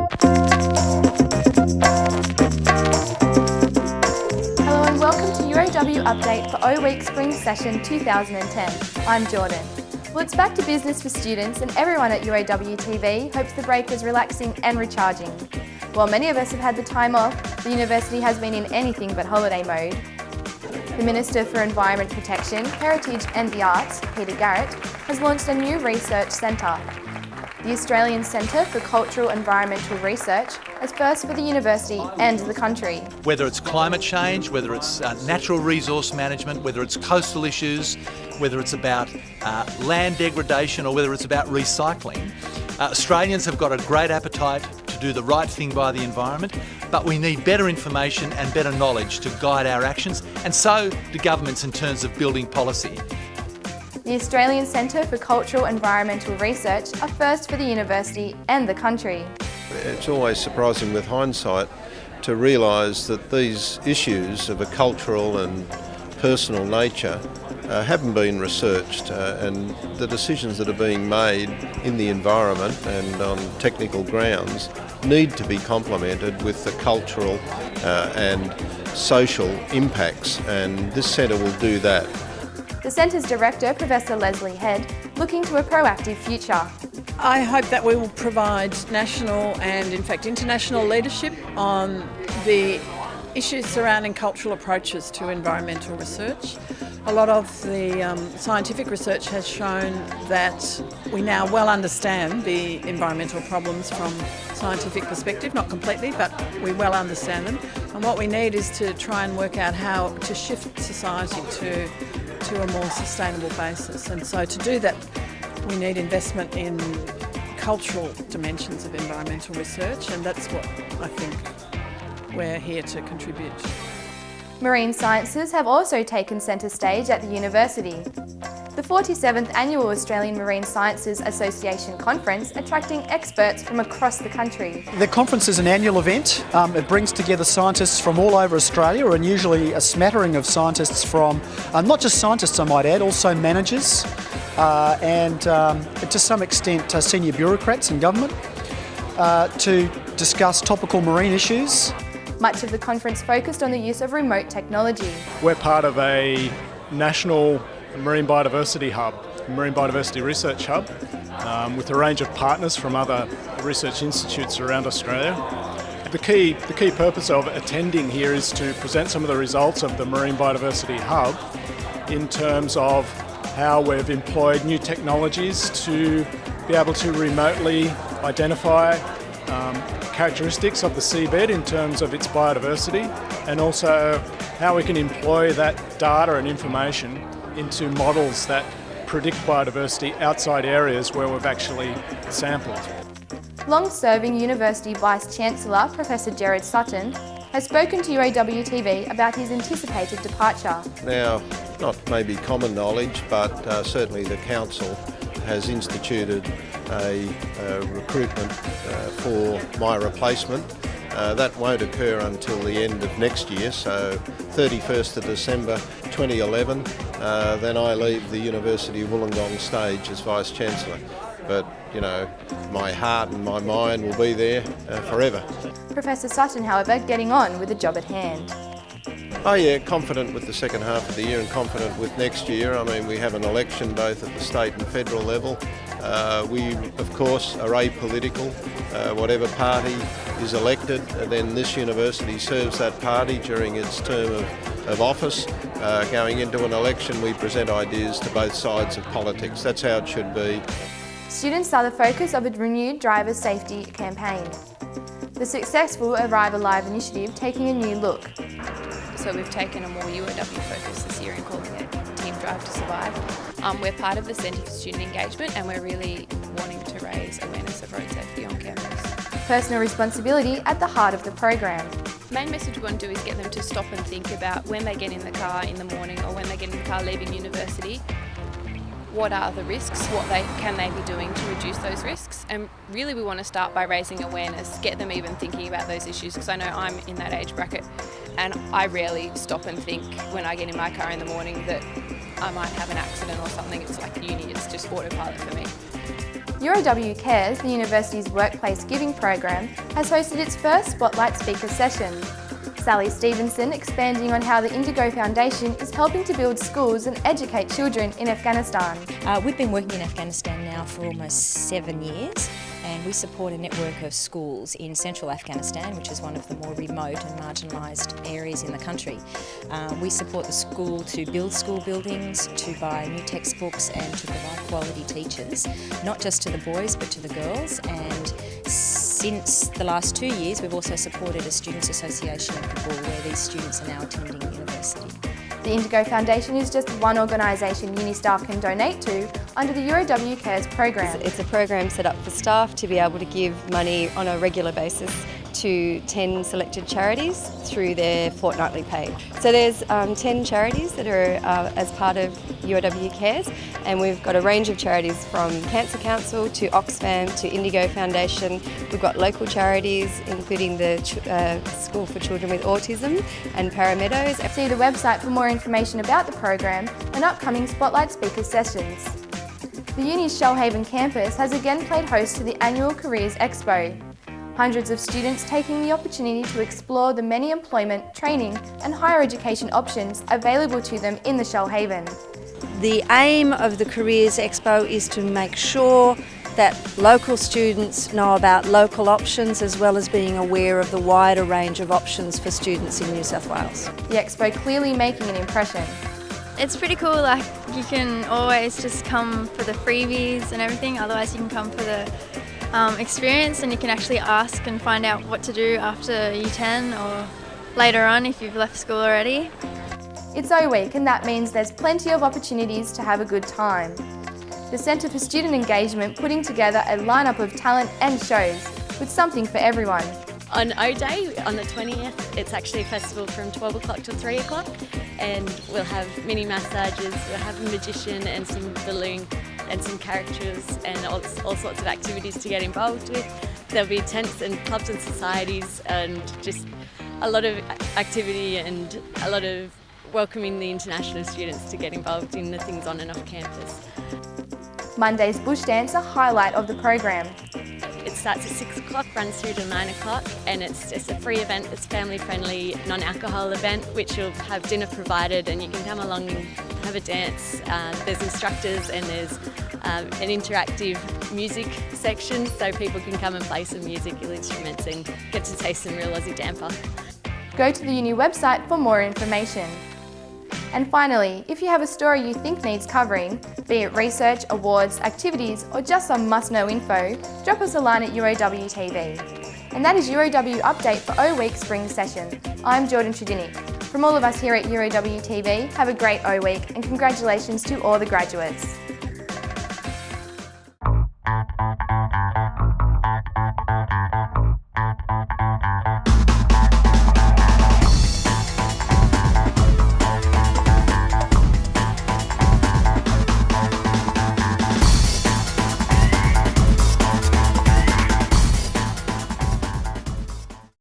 Hello and welcome to UOW Update for O Week Spring Session 2010. I'm Jordan. Well, it's back to business for students, and everyone at UOWTV hopes the break was relaxing and recharging. While many of us have had the time off, the university has been in anything but holiday mode. The Minister for Environment Protection, Heritage and the Arts, Peter Garrett, has launched a new research centre. The Australian Centre for Cultural Environmental Research is first for the university and the country. Whether it's climate change, whether it's natural resource management, whether it's coastal issues, whether it's about land degradation or whether it's about recycling, Australians have got a great appetite to do the right thing by the environment, but we need better information and better knowledge to guide our actions, and so do governments in terms of building policy. The Australian Centre for Cultural Environmental Research are first for the university and the country. It's always surprising with hindsight to realise that these issues of a cultural and personal nature haven't been researched, and the decisions that are being made in the environment and on technical grounds need to be complemented with the cultural and social impacts, and this centre will do that. The Centre's Director, Professor Leslie Head, looking to a proactive future. I hope that we will provide national and in fact international leadership on the issues surrounding cultural approaches to environmental research. A lot of the scientific research has shown that we now well understand the environmental problems from a scientific perspective, not completely, but we well understand them. And what we need is to try and work out how to shift society to a more sustainable basis. And so to do that, we need investment in cultural dimensions of environmental research, and that's what I think we're here to contribute. Marine sciences have also taken centre stage at the university. The 47th Annual Australian Marine Sciences Association Conference attracting experts from across the country. The conference is an annual event. It brings together scientists from all over Australia, and usually a smattering of scientists from, not just scientists I might add, also managers and to some extent senior bureaucrats in government to discuss topical marine issues. Much of the conference focused on the use of remote technology. We're part of a national marine biodiversity hub, marine biodiversity research hub, with a range of partners from other research institutes around Australia. The key purpose of attending here is to present some of the results of the Marine Biodiversity Hub in terms of how we've employed new technologies to be able to remotely identify characteristics of the seabed in terms of its biodiversity, and also how we can employ that data and information into models that predict biodiversity outside areas where we've actually sampled. Long-serving University Vice-Chancellor Professor Gerard Sutton has spoken to UOWTV about his anticipated departure. Now, not maybe common knowledge, but certainly the Council has instituted a recruitment for my replacement. That won't occur until the end of next year, so 31st of December 2011, then I leave the University of Wollongong stage as Vice-Chancellor. But, you know, my heart and my mind will be there forever. Professor Sutton, however, getting on with the job at hand. Oh yeah, confident with the second half of the year and confident with next year. I mean, we have an election both at the state and federal level. We, of course, are apolitical. Whatever party is elected, then this university serves that party during its term of office. Going into an election, we present ideas to both sides of politics. That's how it should be. Students are the focus of a renewed driver safety campaign. The successful Arrive Alive initiative taking a new look. So we've taken a more UOW focus this year and calling it Team Drive to Survive. We're part of the Centre for Student Engagement, and we're really wanting to raise awareness of road safety on campus. Personal responsibility at the heart of the program. The main message we want to do is get them to stop and think about when they get in the car in the morning or when they get in the car leaving university, what are the risks, can they be doing to reduce those risks, and really we want to start by raising awareness, get them even thinking about those issues, because I know I'm in that age bracket and I rarely stop and think when I get in my car in the morning that I might have an accident or something. It's like uni, it's just autopilot for me. UOW Cares, the university's workplace giving program, has hosted its first Spotlight Speaker session. Sally Stevenson expanding on how the Indigo Foundation is helping to build schools and educate children in Afghanistan. We've been working in Afghanistan now for almost 7 years, and we support a network of schools in central Afghanistan, which is one of the more remote and marginalised areas in the country. We support the school to build school buildings, to buy new textbooks and to provide quality teachers, not just to the boys but to the girls. And since the last 2 years, we've also supported a Students' Association in Kabul where these students are now attending university. The Indigo Foundation is just one organisation uni staff can donate to under the UOW Cares program. It's a program set up for staff to be able to give money on a regular basis to 10 selected charities through their fortnightly pay. So there's 10 charities that are as part of UOW Cares, and we've got a range of charities from Cancer Council to Oxfam to Indigo Foundation. We've got local charities including the School for Children with Autism and Parameadows. See the website for more information about the program and upcoming Spotlight Speaker sessions. The uni's Shoalhaven campus has again played host to the annual Careers Expo. Hundreds of students taking the opportunity to explore the many employment, training and higher education options available to them in the Shoalhaven. The aim of the Careers Expo is to make sure that local students know about local options as well as being aware of the wider range of options for students in New South Wales. The expo clearly making an impression. It's pretty cool, like you can always just come for the freebies and everything, otherwise you can come for the experience, and you can actually ask and find out what to do after Year 10 or later on if you've left school already. It's O Week, and that means there's plenty of opportunities to have a good time. The Centre for Student Engagement putting together a lineup of talent and shows with something for everyone. On O Day, on the 20th, it's actually a festival from 12 o'clock to 3 o'clock, and we'll have mini massages, we'll have a magician and some balloon and some characters and all sorts of activities to get involved with. There'll be tents and clubs and societies and just a lot of activity and a lot of welcoming the international students to get involved in the things on and off campus. Monday's bush dance, a highlight of the program. It starts at 6 o'clock, runs through to 9 o'clock, and it's just a free event. It's a family-friendly, non-alcohol event, which will have dinner provided, and you can come along and have a dance. There's instructors and there's an interactive music section, so people can come and play some musical instruments and get to taste some real Aussie damper. Go to the uni website for more information. And finally, if you have a story you think needs covering, be it research, awards, activities, or just some must-know info, drop us a line at UOWTV. And that is UOW Update for O Week Spring Session. I'm Jordan Tredinnick. From all of us here at UOWTV, have a great O Week and congratulations to all the graduates.